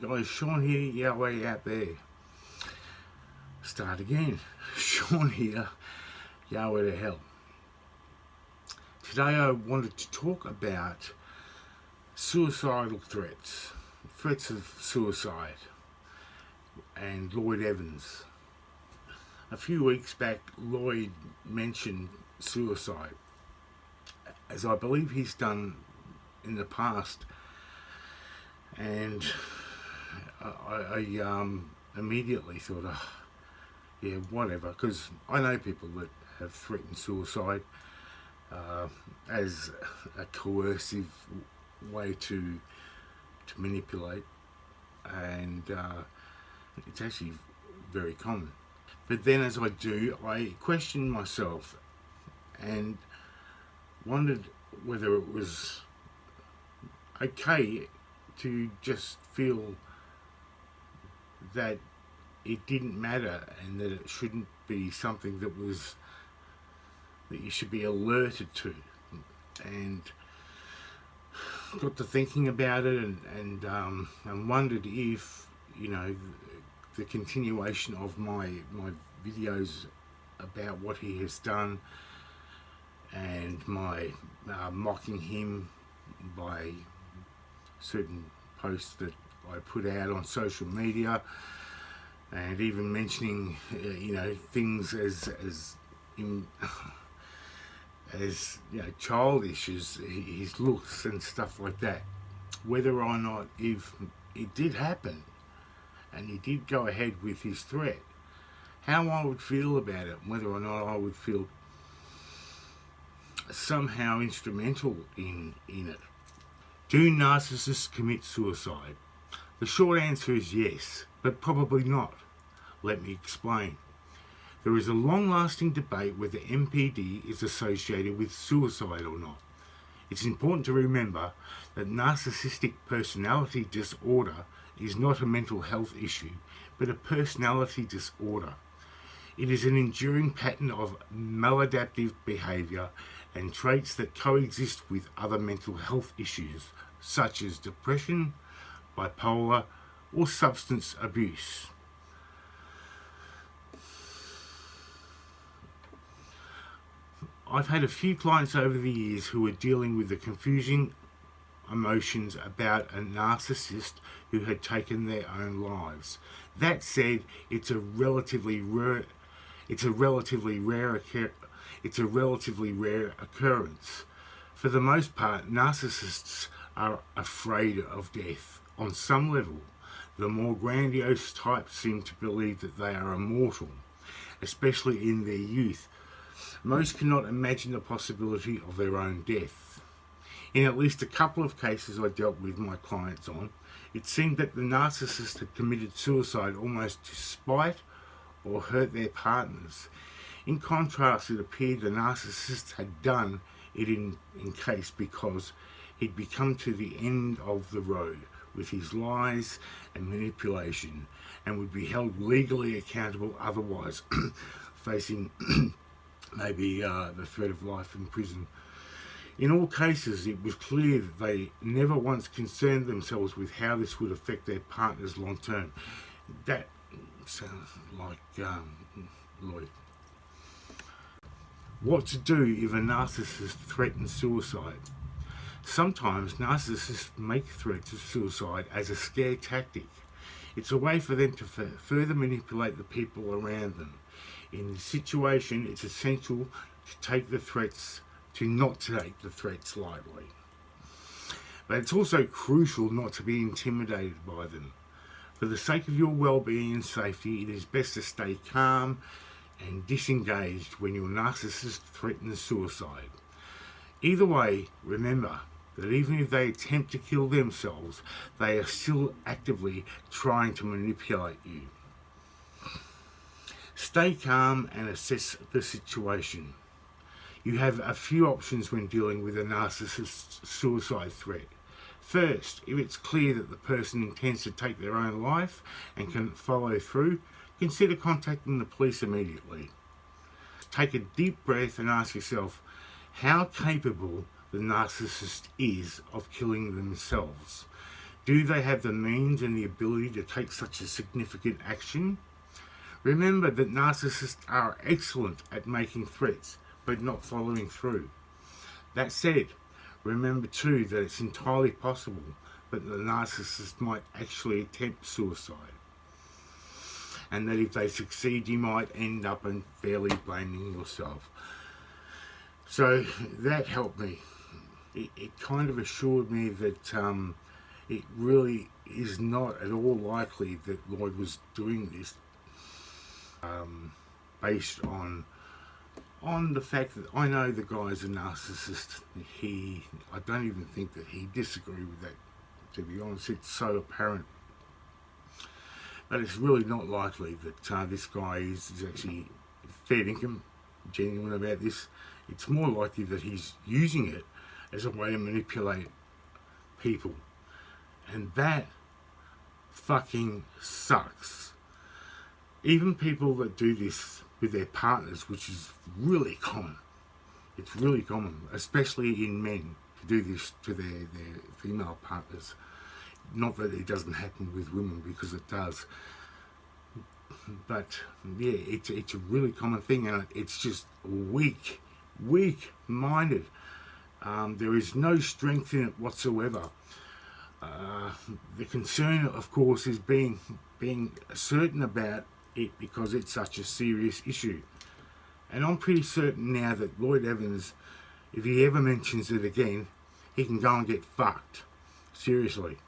Guys, Sean here, Yahweh out there. Start again. Sean here, Yahweh to hell. Today I wanted to talk about suicidal threats of suicide, and Lloyd Evans. A few weeks back, Lloyd mentioned suicide, as I believe he's done in the past, and I immediately thought, yeah, whatever, because I know people that have threatened suicide as a coercive way to manipulate, and it's actually very common. But then as I do, I questioned myself and wondered whether it was okay to just feel that it didn't matter and that it shouldn't be something that you should be alerted to. And got to thinking about it and wondered if, the continuation of my videos about what he has done and my mocking him by certain posts that I put out on social media, and even mentioning things as childish as his looks and stuff like that, whether or not, if it did happen and he did go ahead with his threat, how I would feel about it, whether or not I would feel somehow instrumental in it. Do narcissists commit suicide? The short answer is yes, but probably not. Let me explain. There is a long-lasting debate whether MPD is associated with suicide or not. It's important to remember that narcissistic personality disorder is not a mental health issue, but a personality disorder. It is an enduring pattern of maladaptive behaviour and traits that coexist with other mental health issues, such as depression, bipolar, or substance abuse. I've had a few clients over the years who are dealing with the confusing emotions about a narcissist who had taken their own lives. That said, it's a relatively rare occurrence. For the most part, narcissists are afraid of death. On some level, the more grandiose types seem to believe that they are immortal, especially in their youth. Most cannot imagine the possibility of their own death. In at least a couple of cases I dealt with my clients on, it seemed that the narcissist had committed suicide almost to spite or hurt their partners. In contrast, it appeared the narcissist had done it in case because he'd become to the end of the road with his lies and manipulation, and would be held legally accountable otherwise, facing maybe the threat of life in prison. In all cases, it was clear that they never once concerned themselves with how this would affect their partners long term. That sounds like Lloyd. What to do if a narcissist threatens suicide? Sometimes narcissists make threats of suicide as a scare tactic. It's a way for them to further manipulate the people around them. In this situation, it's essential to not take the threats lightly. But it's also crucial not to be intimidated by them. For the sake of your well-being and safety, it is best to stay calm and disengaged when your narcissist threatens suicide. Either way, remember that even if they attempt to kill themselves, they are still actively trying to manipulate you. Stay calm and assess the situation. You have a few options when dealing with a narcissist's suicide threat. First, if it's clear that the person intends to take their own life and can follow through, consider contacting the police immediately. Take a deep breath and ask yourself how capable the narcissist is of killing themselves. Do they have the means and the ability to take such a significant action? Remember that narcissists are excellent at making threats, but not following through. That said, remember too that it's entirely possible that the narcissist might actually attempt suicide, and that if they succeed, you might end up unfairly blaming yourself. So that helped me. It kind of assured me that it really is not at all likely that Lloyd was doing this based on the fact that I know the guy's a narcissist. I don't even think that he disagreed with that, to be honest. It's so apparent. But it's really not likely that this guy is actually fair income, genuine about this. It's more likely that he's using it as a way to manipulate people. And that fucking sucks. Even people that do this with their partners, which is really common. It's really common, especially in men, to do this to their female partners. Not that it doesn't happen with women, because it does. But yeah, it's a really common thing, and it's just weak-minded. There is no strength in it whatsoever. The concern, of course, is being certain about it because it's such a serious issue. And I'm pretty certain now that Lloyd Evans, if he ever mentions it again, he can go and get fucked. Seriously.